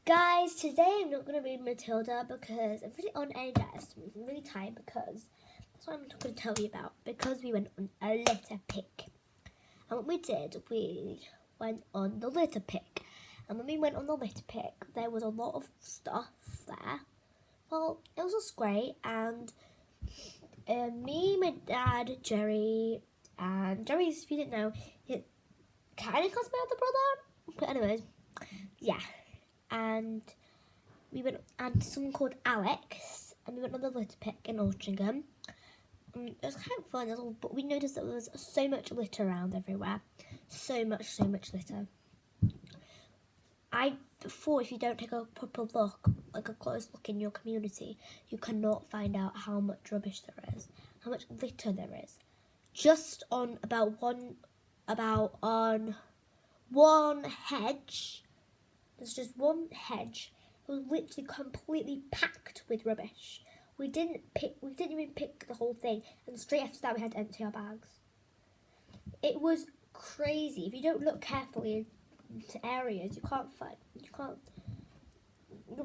Guys, today I'm not going to read Matilda because I'm pretty on edge. I'm really tired because that's what I'm going to tell you about. Because we went on a litter pick. And what we did, we went on the litter pick. And when we went on the litter pick, there was a lot of stuff there. Well, it was just great. And me, my dad, Jerry, and Jerry, if you didn't know, he kind of cost my older brother. But anyways, yeah. And we went and someone called Alex, and we went on the litter pick in Altrincham. It was kind of fun, but we noticed that there was so much litter around everywhere. So much litter. I thought if you don't take a proper look, like a close look in your community, you cannot find out how much rubbish there is, how much litter there is. Just on one hedge. There's just one hedge. It was literally completely packed with rubbish. We didn't even pick the whole thing, and straight after that we had to empty our bags. It was crazy. If you don't look carefully into areas, you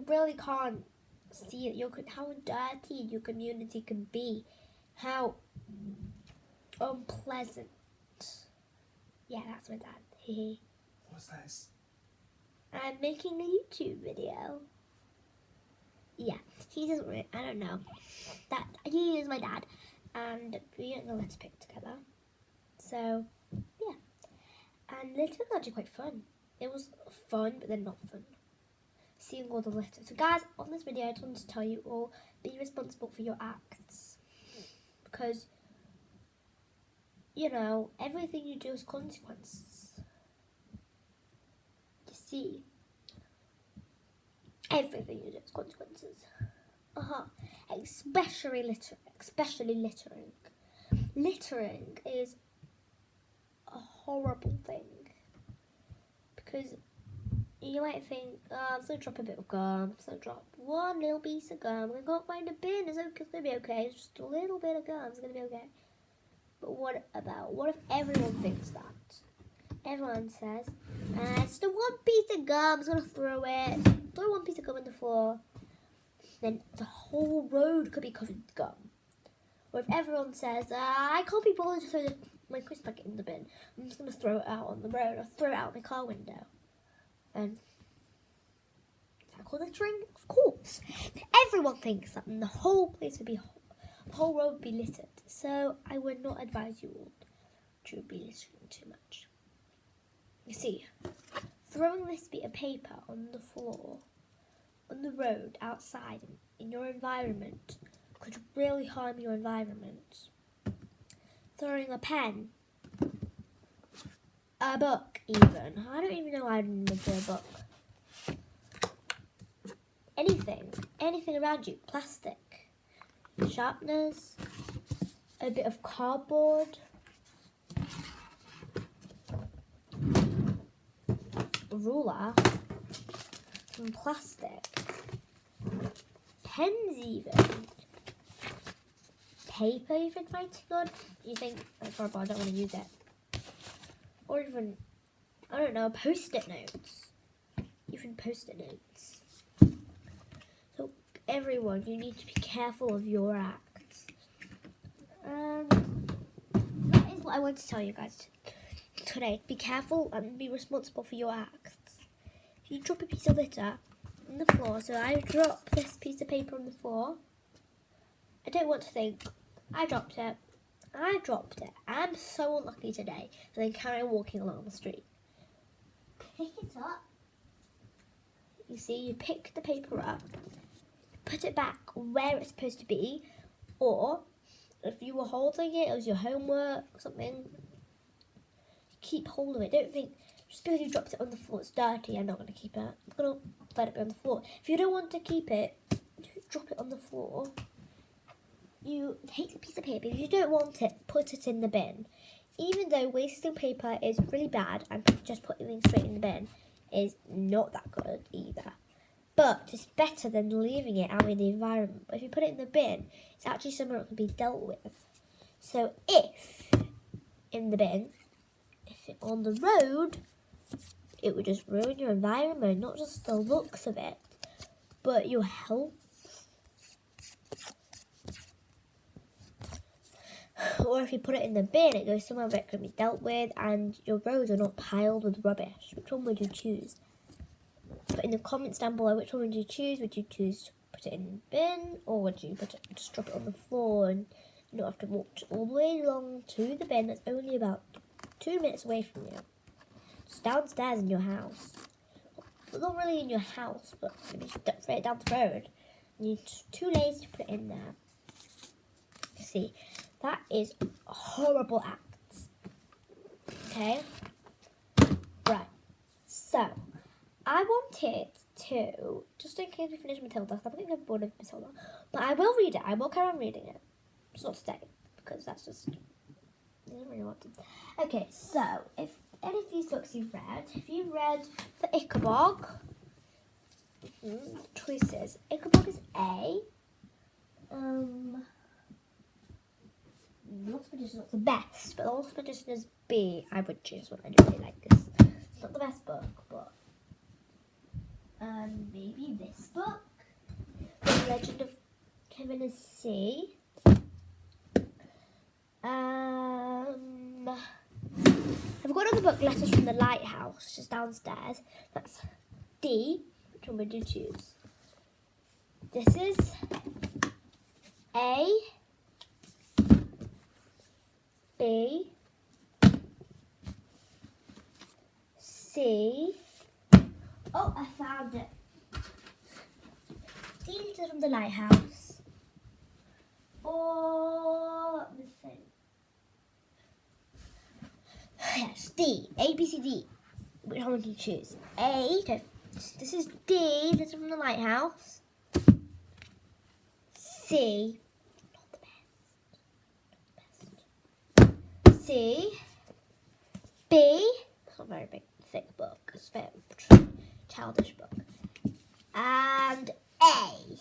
really can't see it. How dirty your community can be, how unpleasant. Yeah, that's my dad. What's this? I'm making a YouTube video. Yeah, he doesn't really, I don't know. That he is my dad, and we are going to pick together. So, yeah. And litter was actually quite fun. It was fun, but then not fun. Seeing all the litter. So guys, on this video I just wanted to tell you all, be responsible for your acts. Because, you know, everything you do has consequences. You see, everything you do has consequences. Especially littering. Littering is a horrible thing. Because you might think, I'm just going to drop a bit of gum. I'm just going to drop one little piece of gum. I can't find a bin. It's going to be okay. It's just a little bit of gum. It's going to be okay. But what if everyone thinks that? Everyone says, it's the one piece of gum. I'm going to throw it. Throw one piece of gum on the floor. Then the whole road could be covered with gum. Or if everyone says, I can't be bothered to throw my crisp packet in the bin, I'm just going to throw it out on the road or throw it out my car window. And is that called littering? Of course. Everyone thinks that, and the whole road would be littered. So I would not advise you all to be littering too much. You see, throwing this bit of paper on the floor, on the road, outside, in your environment, could really harm your environment. Throwing a pen, a book even. I don't even know why I didn't throw a book. Anything around you. Plastic, sharpeners, a bit of cardboard, a ruler, some plastic, pens even, paper even might be good. You think, like, I don't want to use it. Or even, I don't know, post-it notes. Even post-it notes. So, everyone, you need to be careful of your acts. That is what I want to tell you guys today. Be careful and be responsible for your acts. If you drop a piece of litter on the floor, so I drop this piece of paper on the floor, I don't want to think, I dropped it. I'm so unlucky today. And then carry on walking along the street. Pick it up. You see, you pick the paper up, put it back where it's supposed to be, or if you were holding it, it was your homework or something, keep hold of it. Don't think, just because you dropped it on the floor, it's dirty, I'm not going to keep it. I'm going to let it be on the floor. If you don't want to keep it, don't drop it on the floor. You take a piece of paper. If you don't want it, put it in the bin. Even though wasting paper is really bad and just putting things straight in the bin is not that good either. But it's better than leaving it out in the environment. But if you put it in the bin, it's actually somewhere it can be dealt with. So if in the bin, if it on the road, it would just ruin your environment, not just the looks of it, but your health. Or if you put it in the bin, it goes somewhere where it can be dealt with and your roads are not piled with rubbish. Which one would you choose? Put in the comments down below, which one would you choose? Would you choose to put it in the bin, or would you just drop it on the floor and you don't have to walk all the way along to the bin that's only about 2 minutes away from you? It's downstairs in your house. Well, not really in your house, but maybe straight down the road. And you're too lazy to put it in there. See, that is horrible acts. Okay? Right. So, I wanted to, just in case we finish Matilda, I think I'm bored of Matilda, but I will read it. I will carry on reading it. Just not today, because that's just, I don't really want to. Okay, so, if any of these books you've read, if you read The Ickabog, choices. Ickabog is A. Lost Magician is not the best, but Lost Magician is B. I would choose one. I don't really like this. It's not the best book, but maybe this book. The Legend of Kevin is C. I've got another book, Letters from the Lighthouse, just downstairs. That's D. Which one would you choose? This is A, B, C. Oh, I found it. D, Letters from the Lighthouse. Or, let me think. Yes, D. A, B, C, D. Which one would you choose? A. This is D. This is from the Lighthouse. C. Not the best. C. B. It's not a very big, thick book. It's a very childish book. And A.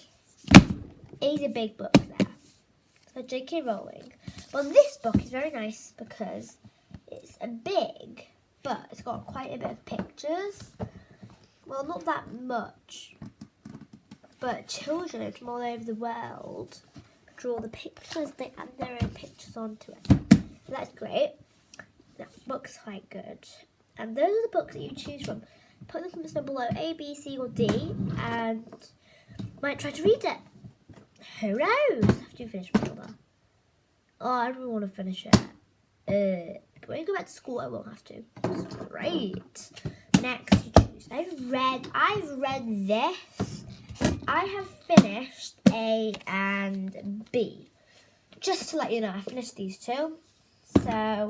A is a big book there. So J.K. Rowling. But this book is very nice because it's a big, but it's got quite a bit of pictures. Well, not that much, but children from all over the world draw the pictures, they add their own pictures onto it. So that's great. That book's quite good. And those are the books that you choose from. Put in the comments down below, A, B, C, or D, and you might try to read it. Who knows? After you finish Matilda. Oh, I really want to finish it. But when I go back to school, I won't have to. That's great. Next, you choose. I've read this. I have finished A and B. Just to let you know, I finished these two. So,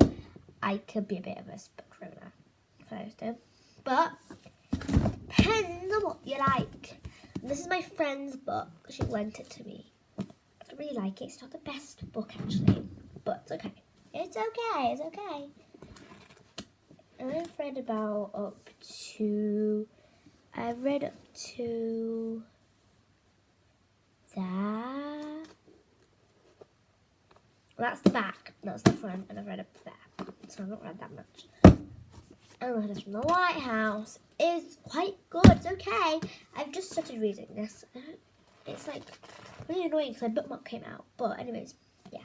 I could be a bit of a book ruiner if I was to. But, depends on what you like. And this is my friend's book. She lent it to me. I really like it. It's not the best book, actually. But it's okay. It's okay. It's okay. I've read about up to that. Well, that's the back. That's the front, and I've read up to there. So I've not read that much. And Letters from the Lighthouse is quite good. It's okay. I've just started reading this. It's like really annoying because my bookmark came out. But anyways, yeah.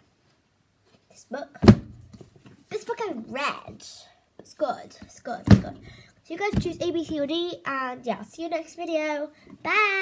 This book I read. It's good. It's good. It's good. So you guys choose A, B, C, or D. And yeah, I'll see you next video. Bye.